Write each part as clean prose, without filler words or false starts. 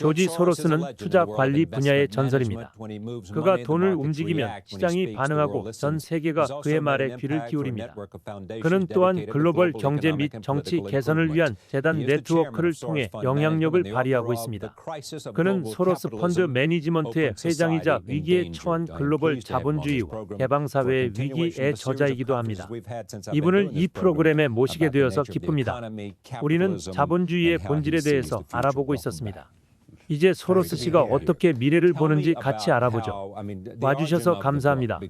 조지 소로스는 투자 관리 분야의 전설입니다. 그가 돈을 움직이면 시장이 반응하고 전 세계가 그의 말에 귀를 기울입니다. 그는 또한 글로벌 경제 및 정치 개선을 위한 재단 네트워크를 통해 영향력을 발휘하고 있습니다. 그는 소로스 펀드 매니지먼트의 회장이자 위기에 처한 글로벌 자본주의와 개방사회의 위기의 저자이기도 합니다. 이분을 이 프로그램에 모시게 되어서 기쁩니다. 우리는 자본주의의 본질에 대해서 알아보고 있었습니다. 이제 소로스 씨가 어떻게 미래를 보는지 같이 알아보죠. 와주셔서 감사합니다.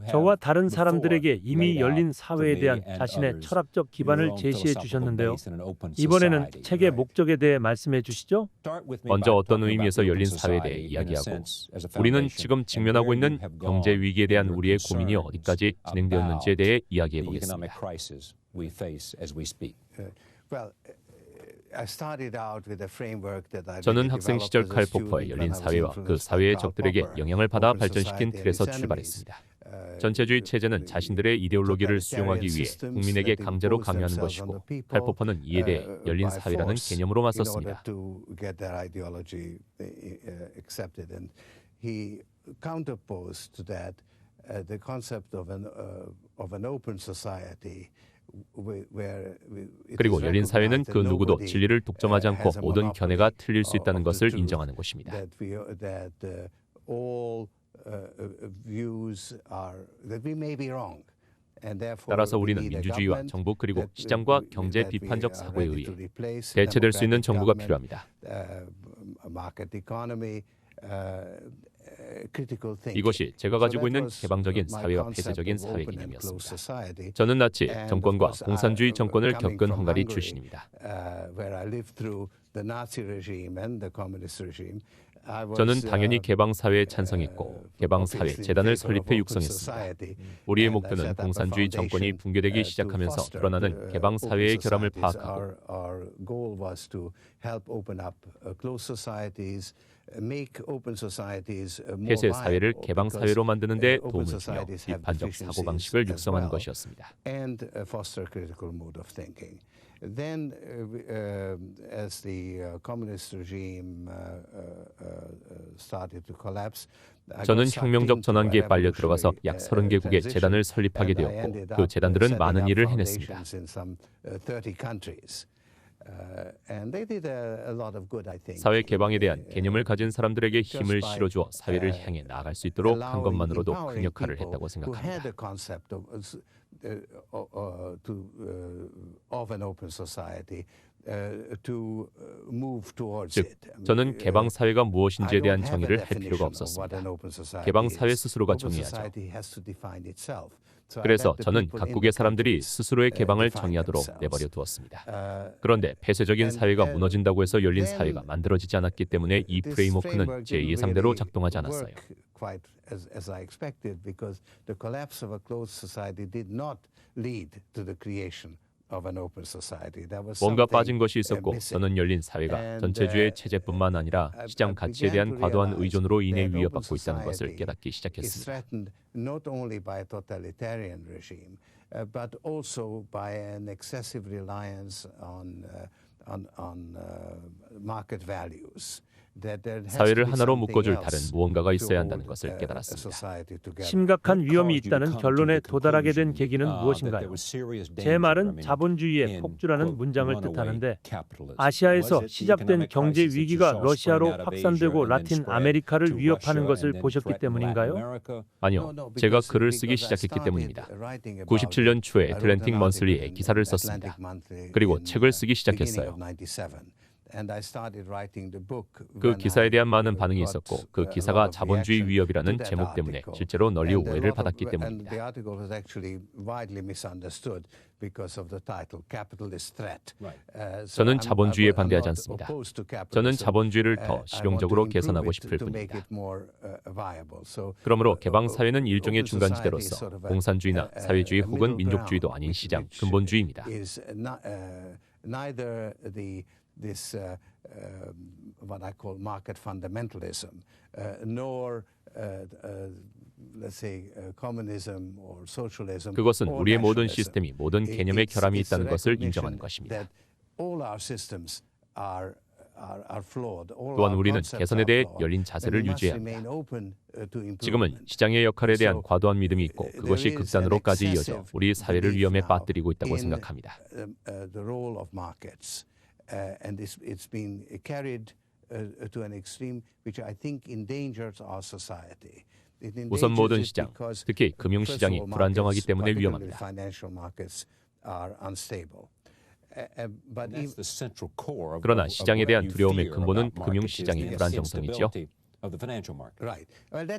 저와 다른 사람들에게 이미 열린 사회에 대한 자신의 철학적 기반을 제시해 주셨는데요. 이번에는 책의 목적에 대해 말씀해 주시죠. 먼저 어떤 의미에서 열린 사회에 대해 이야기하고 우리는 지금 직면하고 있는 경제 위기에 대한 우리의 고민이 어디까지 진행되었는지에 대해 이야기해 보겠습니다. 저는 학생 시절 칼 포퍼의 열린 사회와 그 사회의 적들에게 영향을 받아 발전시킨 틀에서 출발했습니다. 전체주의 체제는 자신들의 이데올로기를 수용하기 위해 국민에게 강제로 강요하는 것이고 칼 포퍼는 이에 대해 열린 사회라는 개념으로 맞섰습니다. 그리고 열린 사회는 그 누구도 진리를 독점하지 않고 모든 견해가 틀릴 수 있다는 것을 인정하는 곳입니다. 따라서 우리는 민주주의와 정부 그리고 시장과 경제 비판적 사고에 의해 대체될 수 있는 정부가 필요합니다. 이것이 제가 가지고 있는 개방적인 사회와 폐쇄적인 사회 개념이었습니다. 저는 나치 정권과 공산주의 정권을 겪은 헝가리 출신입니다. 저는 당연히 개방사회에 찬성했고 개방사회 재단을 설립해 육성했습니다. 우리의 목표는 공산주의 정권이 붕괴되기 시작하면서 드러나는 개방사회의 결함을 파악하고 폐쇄 사회를 개방 사회로 만드는 데 도움을 주며 비판적 사고방식을 육성하는 것이었습니다. Then, as the communist regime started to collapse, 저는 혁명적 전환기에 빨려 들어가서 약 30개국의 재단을 설립하게 되었고 그 재단들은 많은 일을 해냈습니다. 사회 개방에 대한 개념을 가진 사람들에게 힘을 실어주어 사회를 향해 나아갈 수 있도록 한 것만으로도 큰 역할을 했다고 생각합니다. 즉, 저는 개방 사회가 무엇인지에 대한 정의를 할 필요가 없었습니다. 개방 사회 스스로가 정의하죠. 그래서 저는 각국의 사람들이 스스로의 개방을 정의하도록 내버려 두었습니다. 그런데 폐쇄적인 사회가 무너진다고 해서 열린 사회가 만들어지지 않았기 때문에 이 프레임워크는 제 예상대로 작동하지 않았어요. 뭔가 빠진 것이 있었고 저는 열린 사회가 전체주의 체제뿐만 아니라 시장 가치에 대한 과도한 의존으로 인해 위협받고 있다는 것을 깨닫기 시작했습니다. 사회를 하나로 묶어줄 다른 무언가가 있어야 한다는 것을 깨달았습니다. 심각한 위험이 있다는 결론에 도달하게 된 계기는 무엇인가요? 제 말은 자본주의의 폭주라는 문장을 뜻하는데 아시아에서 시작된 경제 위기가 러시아로 확산되고 라틴 아메리카를 위협하는 것을 보셨기 때문인가요? 아니요, 제가 글을 쓰기 시작했기 때문입니다. 97년 초에 애틀랜틱 먼슬리에 기사를 썼습니다. 그리고 책을 쓰기 시작했어요. 그 기사에 대한 많은 반응이 있었고 그 기사가 자본주의 위협이라는 제목 때문에 실제로 널리 오해를 받았기 때문입니다. 저는 자본주의에 반대하지 않습니다. 저는 자본주의를 더 실용적으로 개선하고 싶을 뿐입니다. 그러므로 개방사회는 일종의 중간지대로서 공산주의나 사회주의 혹은 민족주의도 아닌 시장, 근본주의입니다. What I call market fundamentalism, nor let's say communism or socialism. 그것은 우리의 모든 시스템이 모든 개념의 결함이 있다는 것을 인정하는 것입니다. All our systems are 또한 우리는 개선에 대해 열린 자세를 유지해야 합니다. 지금은 시장의 역할에 대한 과도한 믿음이 있고 그것이 극단으로까지 이어져 우리 사회를 위험에 빠뜨리고 있다고 생각합니다. 우선 모든 시장, 특히 금융시장이 불안정하기 때문에 위험합니다. 그러나 시장에 대한 두려움의 근본은 금융시장의 불안정성이지요.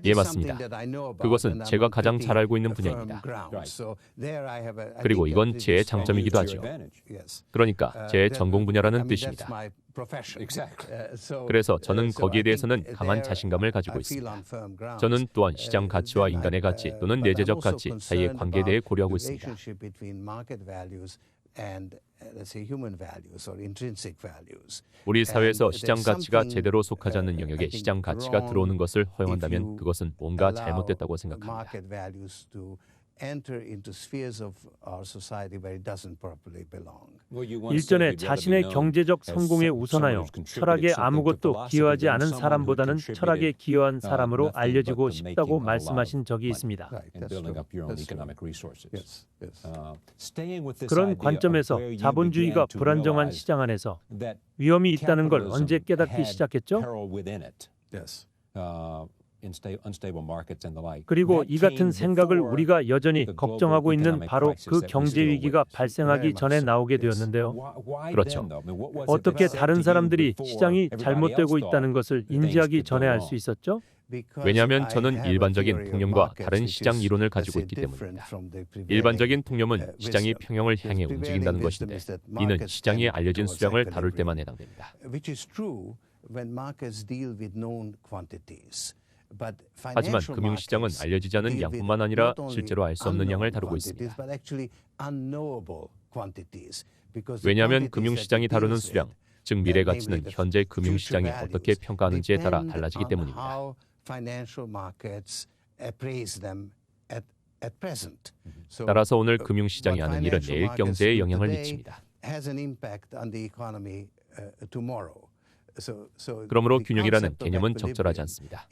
예, 맞습니다. 그것은 제가 가장 잘 알고 있는 분야입니다. 그리고 이건 제 장점이기도 하죠. 그러니까 제 전공 분야라는 뜻입니다. 그래서 저는 거기에 대해서는 강한 자신감을 가지고 있습니다. 저는 또한 시장 가치와 인간의 가치 또는 내재적 가치 사이의 관계에 대해 고려하고 있습니다. 우리 사회에서 시장 가치가 제대로 속하지 않는 영역에 시장 가치가 들어오는 것을 허용한다면 그것은 뭔가 잘못됐다고 생각합니다. 일전에 자신의 경제적 성공에 우선하여 철학에 아무것도 기여하지 않은 사람보다는 철학에 기여한 사람으로 알려지고 싶다고 말씀하신 적이 있습니다. 그런 관점에서 자본주의가 불안정한 시장 안에서 위험이 있다는 걸 언제 깨닫기 시작했죠? 그리고 이 같은 생각을 우리가 여전히 걱정하고 있는 바로 그 경제 위기가 발생하기 전에 나오게 되었는데요. 그렇죠. 어떻게 다른 사람들이 시장이 잘못되고 있다는 것을 인지하기 전에 알 수 있었죠? 왜냐하면 저는 일반적인 통념과 다른 시장 이론을 가지고 있기 때문입니다. 일반적인 통념은 시장이 평형을 향해 움직인다는 것인데 이는 시장이 알려진 수량을 다룰 때만 해당됩니다. 하지만 금융시장은 알려지지 않은 양뿐만 아니라 실제로 알 수 없는 양을 다루고 있습니다. 왜냐하면 금융시장이 다루는 수량, 즉 미래 가치는 현재 금융시장이 어떻게 평가하는지에 따라 달라지기 때문입니다. 따라서 오늘 금융시장이 하는 일은 내일 경제에 영향을 미칩니다. 그러므로 균형이라는 개념은 적절하지 않습니다.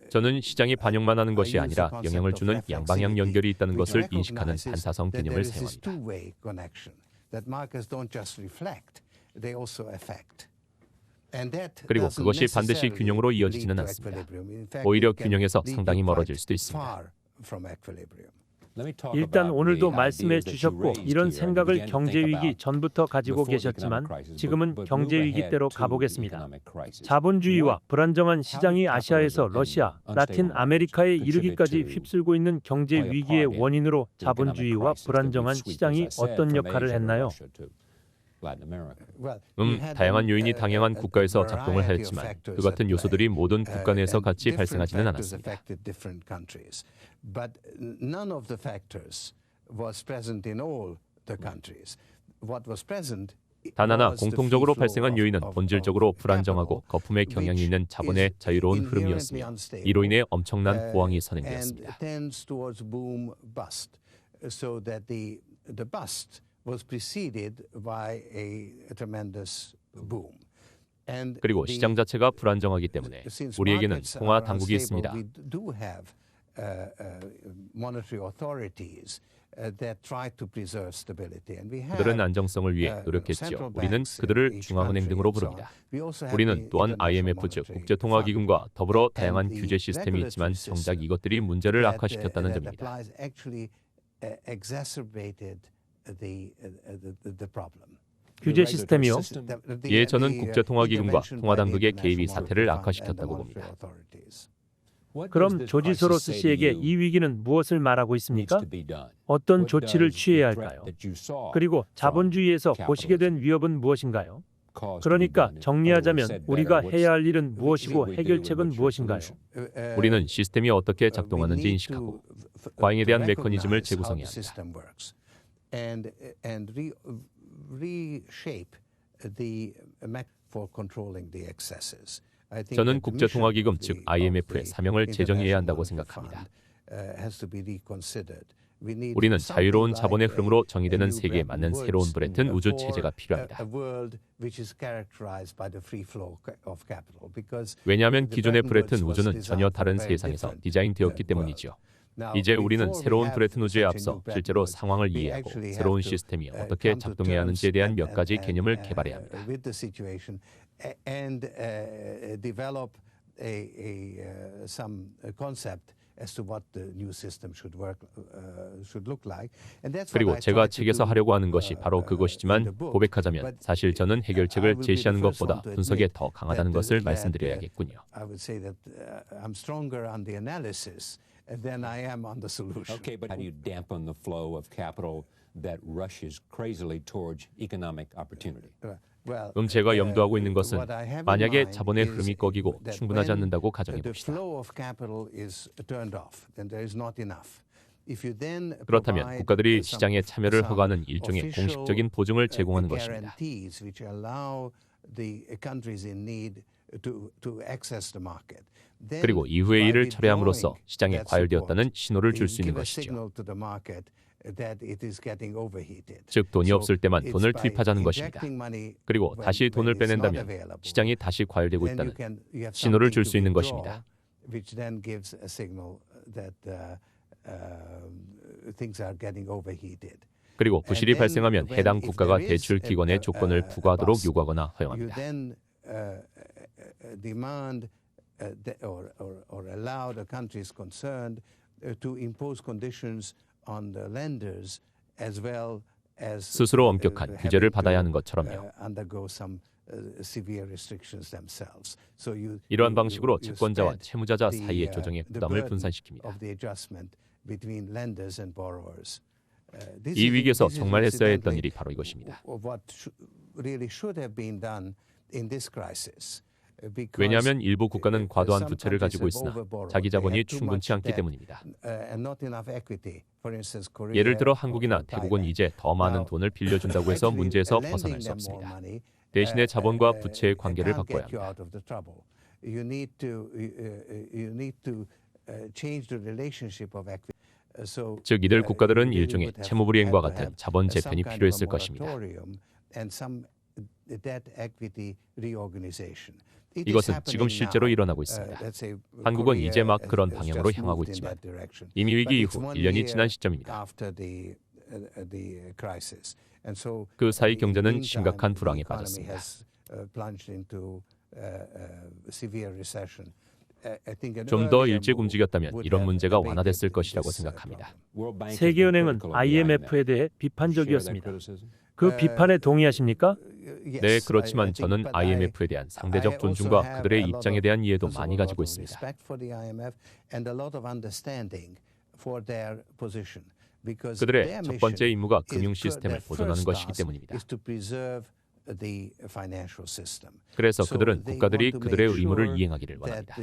저는 시장이 반영만 하는 것이 아니라 영향을 주는 양방향 연결이 있다는 것을 인식하는 반사성 개념을 사용합니다. 그리고 그것이 반드시 균형으로 이어지지는 않습니다. 오히려 균형에서 상당히 멀어질 수도 있습니다. 일단 오늘도 말씀해 주셨고 이런 생각을 경제위기 전부터 가지고 계셨지만 지금은 경제위기 때로 가보겠습니다. 자본주의와 불안정한 시장이 아시아에서 러시아, 라틴 아메리카에 이르기까지 휩쓸고 있는 경제위기의 원인으로 자본주의와 불안정한 시장이 어떤 역할을 했나요? 다양한 요인이 다양한 국가에서 작동을 하였지만 그 같은 요소들이 모든 국가 내에서 같이 발생하지는 않았습니다. 단 하나 공통적으로 발생한 요인은 본질적으로 불안정하고 거품의 경향이 있는 자본의 자유로운 흐름이었으며 이로 인해 엄청난 호황이 선행되었습니다. 그리고 시장 자체가 불안정하기 때문에 우리에게는 통화 당국이 있습니다. 그들은 안정성을 위해 노력했죠. 우리는 그들을 중앙은행 등으로 부릅니다. 우리는 또한 IMF 즉 국제통화기금과 더불어 다양한 규제 시스템이 있지만 정작 이것들이 문제를 악화시켰다는 점입니다. 규제 시스템이요? 예, 저는 국제통화기금과 통화당국의 개입이 사태를 악화시켰다고 봅니다. 그럼 조지 소로스 씨에게 이 위기는 무엇을 말하고 있습니까? 어떤 조치를 취해야 할까요? 그리고 자본주의에서 보시게 된 위협은 무엇인가요? 그러니까 정리하자면 우리가 해야 할 일은 무엇이고 해결책은 무엇인가요? 우리는 시스템이 어떻게 작동하는지 인식하고 과잉에 대한 메커니즘을 재구성해야 합니다. 저는 국제통화기금 즉 IMF의 사명을 재정의해야 한다고 생각합니다. 우리는 자유로운 자본의 흐름으로 정의되는 세계에 맞는 새로운 브레튼 우주 체제가 필요합니다. 왜냐하면 기존의 브레튼 우주는 전혀 다른 세상에서 디자인되었기 때문이죠. 이제 우리는 새로운 브레튼 우주에 앞서 실제로 상황을 이해하고 새로운 시스템이 어떻게 작동해야 하는지에 대한 몇 가지 개념을 개발해야 합니다. 그리고 제가 책에서 하려고 하는 것이 바로 그것이지만 고백하자면 사실 저는 해결책을 제시하는 것보다 분석에 더 강하다는 것을 말씀드려야겠군요. Than I am on the solution. Okay, but how do you dampen the flow of capital that rushes crazily towards economic opportunity? 제가 염두하고 있는 것은 만약에 자본의 흐름이 꺼기고 충분하지 않는다고 가정해 봅시다. 그렇다면 국가들이 시장에 참여를 허가하는 일종의 공식적인 보증을 제공하는 것입니다. 그리고 이후에 이를 철회함으로써 시장에 과열되었다는 신호를 줄 수 있는 것이죠. 즉 돈이 없을 때만 돈을 투입하자는 것입니다. 그리고 다시 돈을 빼낸다면 시장이 다시 과열되고 있다는 신호를 줄 수 있는 것입니다. 그리고 부실이 발생하면 해당 국가가 대출 기관의 조건을 부과하도록 요구하거나 허용합니다. or allow the countries concerned to impose conditions on the lenders as well as 스스로 엄격한 규제를 받아야 하는 것처럼요. undergo some severe restrictions themselves. So 이러한 방식으로 채권자와 채무자자 사이의 조정의 부담을 분산시킵니다. of the adjustment between lenders and borrowers. 이 위기에서 정말 했어야 했던 일이 바로 이것입니다. What really should have been done in this crisis. 왜냐하면 일부 국가는 과도한 부채를 가지고 있으나 자기 자본이 충분치 않기 때문입니다. 예를 들어 한국이나 태국은 이제 더 많은 돈을 빌려준다고 해서 문제에서 벗어날 수 없습니다. 대신에 자본과 부채의 관계를 바꿔야 합니다. 즉 이들 국가들은 일종의 채무불이행과 같은 자본 재편이 필요했을 것입니다. 이것은 지금 실제로 일어나고 있습니다. 한국은 이제 막 그런 방향으로 향하고 있지만 이미 위기 이후 1년이 지난 시점입니다. 그 사이 경제는 심각한 불황에 빠졌습니다. 좀 더 일찍 움직였다면 이런 문제가 완화됐을 것이라고 생각합니다. 세계은행은 IMF에 대해 비판적이었습니다. 그 비판에 동의하십니까? 네, 그렇지만 저는 IMF에 대한 상대적 존중과 그들의 입장에 대한 이해도 많이 가지고 있습니다. 그들의 첫 번째 임무가 금융 시스템을 보존하는 것이기 때문입니다. 그래서 그들은 국가들이 그들의 의무를 이행하기를 원합니다.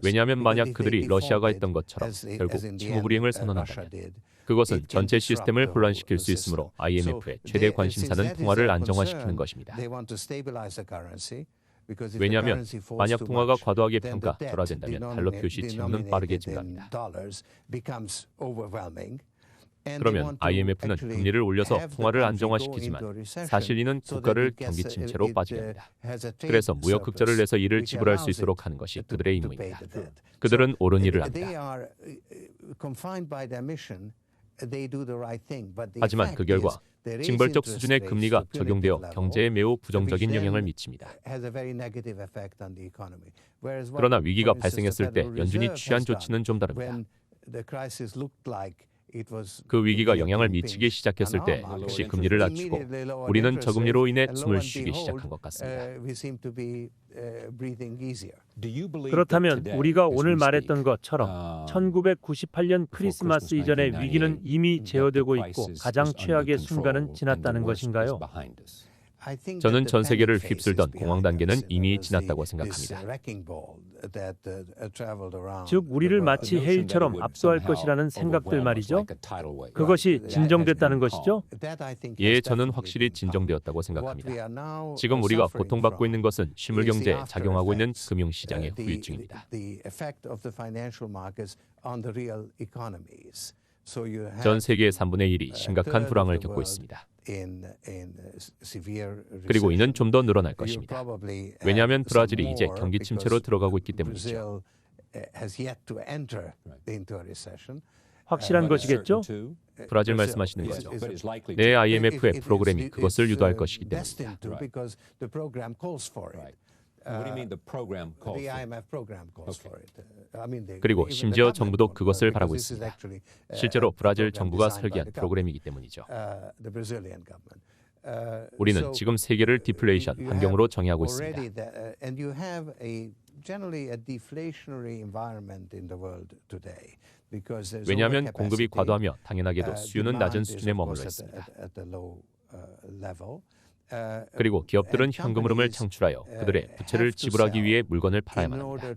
왜냐하면 만약 그들이 러시아가 했던 것처럼 결국 채무불이행을 선언한다면 그것은 전체 시스템을 혼란시킬 수 있으므로 IMF의 최대 관심사는 통화를 안정화시키는 것입니다. 왜냐하면 만약 통화가 과도하게 평가절하된다면 달러 표시 채무는 빠르게 증가합니다. 그러면 IMF는 금리를 올려서 통화를 안정화시키지만 사실 이는 국가를 경기 침체로 빠지게 합니다. 그래서 무역 흑자를 내서 이를 지불할 수 있도록 하는 것이 그들의 임무입니다. 그들은 옳은 일을 합니다. 하지만 그 결과 징벌적 수준의 금리가 적용되어 경제에 매우 부정적인 영향을 미칩니다. 그러나 위기가 발생했을 때 연준이 취한 조치는 좀 다릅니다. 그 위기가 영향을 미치기 시작했을 때 다시 금리를 낮추고 우리는 저금리로 인해 숨을 쉬기 시작한 것 같습니다. 그렇다면 우리가 오늘 말했던 것처럼 1998년 크리스마스 이전의 위기는 이미 제어되고 있고 가장 최악의 순간은 지났다는 것인가요? 저는 전 세계를 휩쓸던 공황 단계는 이미 지났다고 생각합니다. 즉 우리를 마치 해일처럼 압도할 것이라는 생각들 말이죠. 그것이 진정됐다는 것이죠. 예, 저는 확실히 진정되었다고 생각합니다. 지금 우리가 고통받고 있는 것은 실물 경제에 작용하고 있는 금융시장의 후유증입니다. 전 세계의 3분의 1이 심각한 불황을 겪고 있습니다. 그리고 이는 좀 더 늘어날 것입니다. 왜냐하면 브라질이 이제 경기 침체로 들어가고 있기 때문이죠. 확실한 것이겠죠? 브라질 말씀하시는 거죠. 네, IMF의 프로그램이 그것을 유도할 것이기 때문입니다. What do you mean the program calls for it? 그리고 심지어 정부도 그것을 바라고 있습니다. 실제로 브라질 정부가 설계한 프로그램이기 때문이죠. 우리는 지금 세계를 디플레이션 환경으로 정의하고 있습니다. 왜냐하면 공급이 과도하며 당연하게도 수요는 낮은 수준에 머물러 있습니다. 그리고 기업들은 현금 흐름을 창출하여 그들의 부채를 지불하기 위해 물건을 팔아야만 합니다.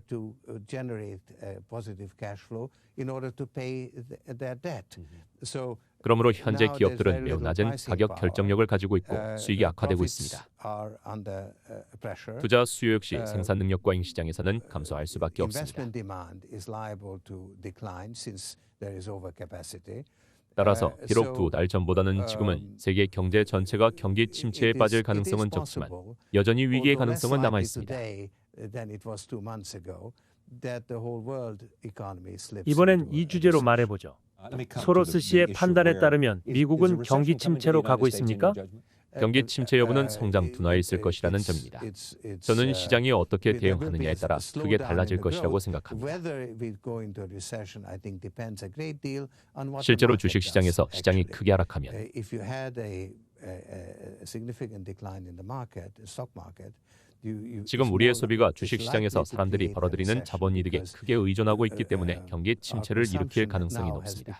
그러므로 현재 기업들은 매우 낮은 가격 결정력을 가지고 있고 수익이 악화되고 있습니다. 투자 수요 역시 생산 능력과 시장에서는 감소할 수밖에 없습니다. 따라서 비록 2달 전보다는 지금은 세계 경제 전체가 경기 침체에 빠질 가능성은 적지만 여전히 위기의 가능성은 남아 있습니다. 이번엔 이 주제로 말해보죠. 소로스 씨의 판단에 따르면 미국은 경기 침체로 가고 있습니까? 경기 침체 여부는 성장 둔화에 있을 것이라는 점입니다. 저는 시장이 어떻게 대응하느냐에 따라 크게 달라질 것이라고 생각합니다. 실제로 주식시장에서 시장이 크게 하락하면 지금 우리의 소비가 주식시장에서 사람들이 벌어들이는 자본이득에 크게 의존하고 있기 때문에 경기 침체를 일으킬 가능성이 높습니다.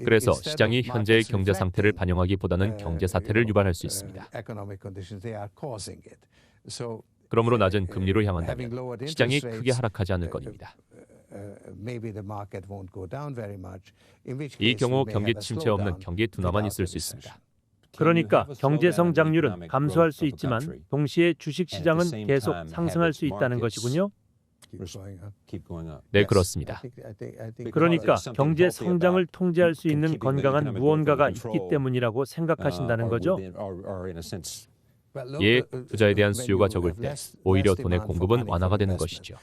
그래서 시장이 현재의 경제 상태를 반영하기보다는 경제 사태를 유발할 수 있습니다. 그러므로 낮은 금리로 향한다면 시장이 크게 하락하지 않을 것입니다. 이 경우 경기 침체 없는 경기 둔화만 있을 수 있습니다. 그러니까 경제 성장률은 감소할 수 있지만 동시에 주식시장은 계속 상승할 수 있다는 것이군요. 네, 그렇습니다. 그러니까 경제 성장을 통제할 수 있는 건강한 무언가가 있기 때문이라고 생각하신다는 거죠? 예, 투자에 대한 수요가 적을 때 오히려 돈의 공급은 완화가 되는 것이죠.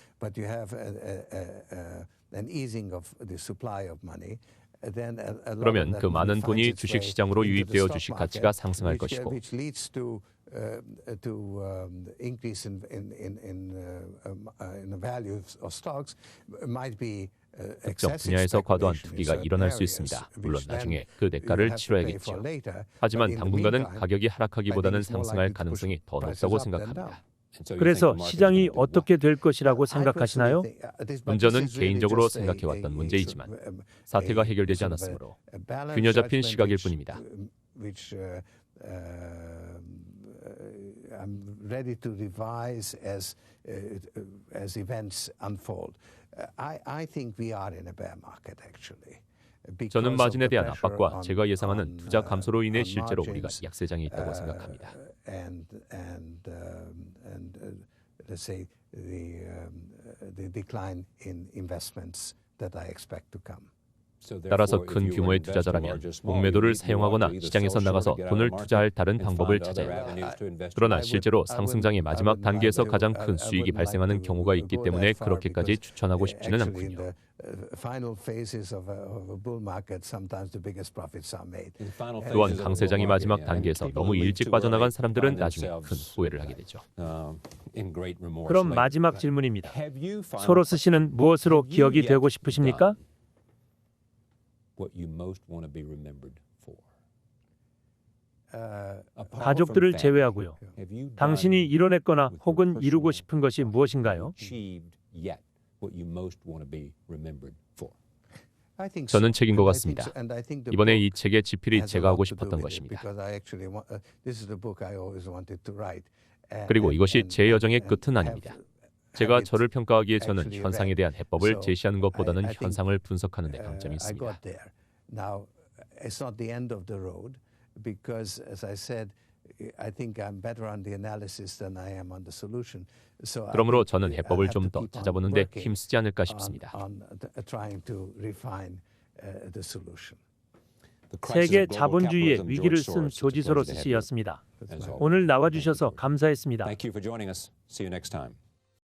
그러면 그 많은 돈이 주식시장으로 유입되어 주식 가치가 상승할 것이고 특정 분야에서 과도한 투기가 일어날 수 있습니다. 물론 나중에 그 대가를 치러야겠죠. 하지만 당분간은 가격이 하락하기보다는 상승할 가능성이 더 높다고 생각합니다. 그래서 시장이 어떻게 될 것이라고 생각하시나요? 저는 개인적으로 생각해왔던 문제이지만 사태가 해결되지 않았으므로 균형 잡힌 시각일 뿐입니다. I'm ready to revise as events unfold. I think we are in a bear market actually. 저는 마진에 대한 압박과 제가 예상하는 투자 감소로 인해 실제로 우리가 약세장에 있다고 생각합니다. Let's say the decline in investments that I expect to come. 따라서 큰 규모의 투자자라면 공매도를 사용하거나 시장에서 나가서 돈을 투자할 다른 방법을 찾아야 합니다. 그러나 실제로 상승장의 마지막 단계에서 가장 큰 수익이 발생하는 경우가 있기 때문에 그렇게까지 추천하고 싶지는 않군요. 또한 강세장의 마지막 단계에서 너무 일찍 빠져나간 사람들은 나중에 큰 후회를 하게 되죠. 그럼 마지막 질문입니다. 소로스 씨는 무엇으로 기억이 되고 싶으십니까? What you most want to be remembered for. 가족들을 제외하고요. 당신이 이뤄냈거나 혹은 이루고 싶은 것이 무엇인가요? Achieved yet what you most want to be remembered for. 저는 책인 것 같습니다. 이번에 이 책의 지필이 제가 하고 싶었던 것입니다. 그리고 이것이 제 여정의 끝은 아닙니다. 제가 저를 평가하기에 저는 현상에 대한 해법을 제시하는 것보다는 현상을 분석하는 데 강점이 있습니다. It's not the end of the road because, as I said, I think I'm better on the analysis than I am on the solution. So 그러므로 저는 해법을 좀 더 찾아보는 데 힘쓰지 않을까 싶습니다. trying to refine the solution. 세계 자본주의의 위기를 쓴 조지 소로스 씨였습니다. 오늘 나와주셔서 감사했습니다. Thank you for joining us. See you next time.